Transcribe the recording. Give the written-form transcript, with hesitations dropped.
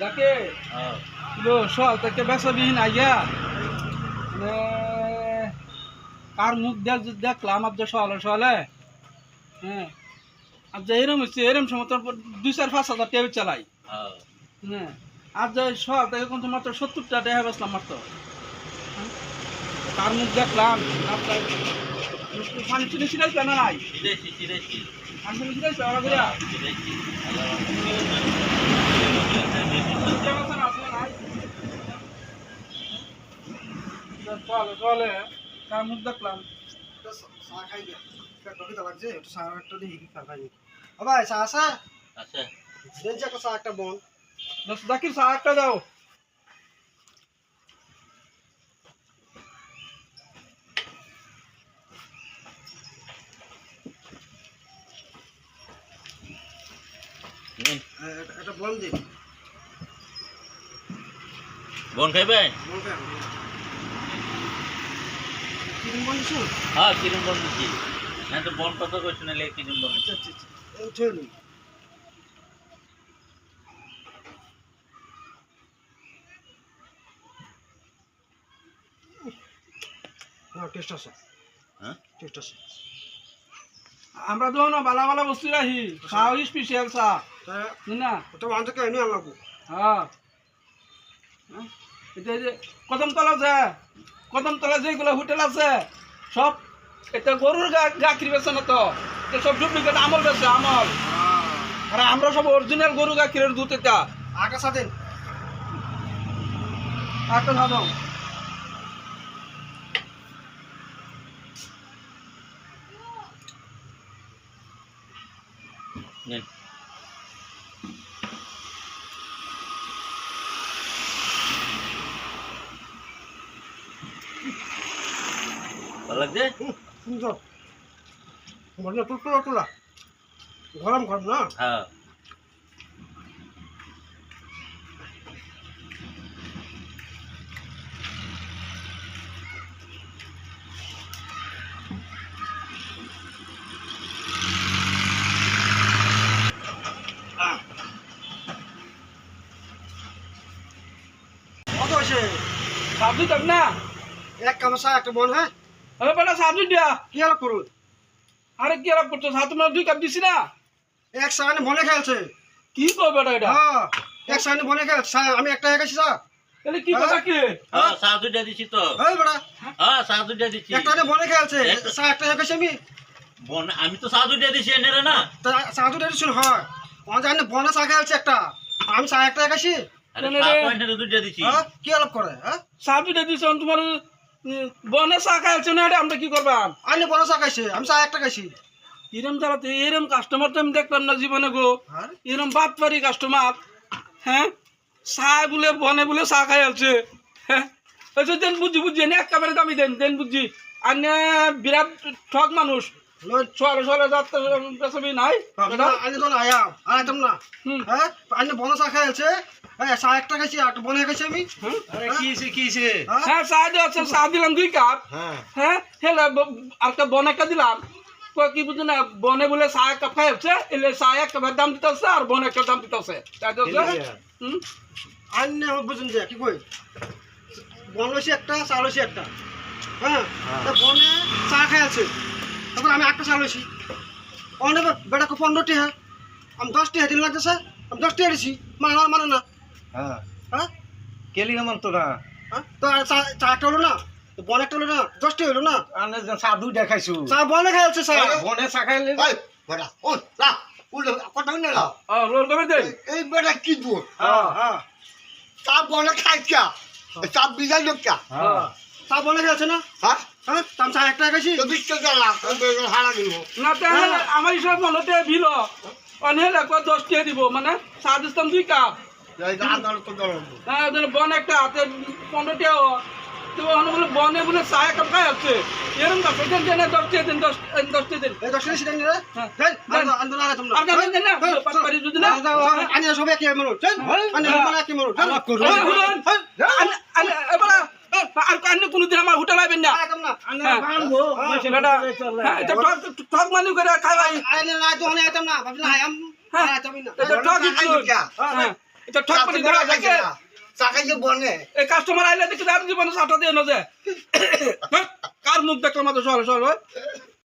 যাকে লো সল তাকে বেসাবিহীন আইয়া কার মুখ দেখলাম আজ সলে সলে হ্যাঁ আজ এরম হচ্ছে এরম সময় তোর 2-4-5 হাজার টেবিল চালাই হ্যাঁ আজ সল তাকে কিন্তু মাত্র 70টা টাকা বেসলাম মাত্র কার মুখ দেখলাম পানি চিনি ছিটাইছে না নাই পানি চিনি ছিটাইছে ওরা করে চলে চলে কার মুখ দেখলাম চা খাই গে টকি তো লাগছে একটু চা একটা দেখি কি খাই ও ভাই চা আছে আচ্ছা দেন যে চা একটা বল জাকির চা একটা দাও এটা বল দে বন খাইবেন বল খাই কিরম বল দিছো হ্যাঁ কিরম বন দিচ্ছি না তো বন কত করছে না কিরম বন আচ্ছা আচ্ছা এই চলুন না টেস্ট আছে হ্যাঁ টেস্ট আছে আমরা তো না বালা বালা বস্তু রাহি খাও স্পেশাল চা না তো আনতে কে নি আনলাগো হ্যাঁ এটা যে কদমতলা যেগুলো হোটেল আছে সব এটা গরুর গাখীর বেছে না তো সব ডুপ্লিকেট আমল বেছে আমল আর আমরা সব অরিজিনাল গরু গাখীরের দুধ এটা আগে সাথে একটা দাও নেন ভালো লাগছে সুন্দর মানে তোলা গরম গরম না হ্যাঁ কত আছে সাবজি তক না এক কামসা একটা বন হ্যাঁ আরে বেটা সাবজি দিয়া কি আর করু আরে কি আর করছো সাত মানে 2 কাপ দিছি না এক সানে বনে খেলছে কি কই বেটা এটা হ্যাঁ এক সানে বনে খেল আমি একটা একাছি স্যার তাহলে কি কথা কি হ্যাঁ সাধু দিয়া দিছি তো এই বেটা হ্যাঁ সাধু দিয়া দিছি একটা নে বনে খেলছে স্যার একটা একাছি আমি তো সাধু দিয়া দিছি এনে রে না সাধু দিয়া দিছি হয় ও জানে বনে চা খেলছে একটা আমি চা একটা একাছি আরে পয়েন্টে দুধ দিয়া দিছি হ্যাঁ কি আলাপ করে হ্যাঁ সাধু দিয়া দিছ তোমার বনে চা খাইছে না এটা আমরা কি করবাম আইনে বনে চা খাইছে আমি চা একটা খাইছি এরম চালাতে এরম কাস্টমার তো আমি দেখলাম না জীবনে গো এরম বাটপারি কাস্টমার হ্যাঁ চা বলে বনে বলে চা খাই আছে হ্যাঁ দেন বুঝি এনে এক কাপের দামি দেন বুঝি আনে বিরাট ঠক মানুষ চলে যাত্রা নাই আনে তো আয়া আইতাম না হ্যাঁ আনে বনে চা খাই আছে চা একটা খাইছি একটা বনে খাইছি আমি কিছে হ্যাঁ চা দিলাম 2 কাপ হ্যাঁ হেলে একটা বনে একটা দিলাম কি বুঝি না বনে বলে চা 1 কাপ খাই হচ্ছে এলে চা 1 কাপের দাম দিতেছে আর বনে একটা দাম দিতেছে আন্নে বুঝুন যে কি কই বন লইছি একটা চা লইছি একটা হ্যাঁ বনে চা খাই আছে তারপর আমি একটা চা লইছি অনেক বেটা 15 টাকা আমি 10 টাকা দিন লাগতেছে আমি 10 টাকা দিছি মানে না হ্যাঁ হ্যাঁ কেলি না মানতো না হ্যাঁ তো চা একটা হলো না বন একটা হলো না 10 টাকা হলো না আনে সাধু দেখাইছো চা বনে খাইছে চা বনে চা খাইলে এই বেটা ও লা উল্লে কথা না লা রোল করে দে এই বেটা কি দু হ্যাঁ চা বলে খাইছা চা বিজাই লোকটা হ্যাঁ চা বনে খাইছে না হ্যাঁ হ্যাঁ তাম চা একটা খাইছি তো বিস্কুট দাও হারা দিব না তাহলে আমার সব মনতে ভিল অনেক 10 টাকা দিব মানে চা দিতাম 2 কাপ এই আদার তো দাও হ্যাঁ বন একটা হাতে 15 টাকা তো বলে বনে বলে চা 1 কাপ খাই আছে এরকম না পেটেন দেন 10 টাকা দেন 10 টাকা দেন এই 10 টাকা সিটেন রে দেন আন্দোলন না তোমরা আর দেন না পারি যদি না আনি সব একই মনো চল আনি মানে একই মনো চল করুন আনি এবারে আর কান্নে কোনদিন আমার হোটেল আইবেন না একদম না আনি বানবো বেটা এটা ঠক মানি করে খাই ভাই আনি না তো আনি আইতাম না ভাবছি না আইম আইতাম না এটা ঠক হ্যাঁ এটা ঠক পানি দেওয়া থাকে চা খাইছে বনে এই কাস্টমার আইলে দেখি আর জীবনে চাটা দিয়ে না যে কার মুখ দেখলাম তো সরে সরে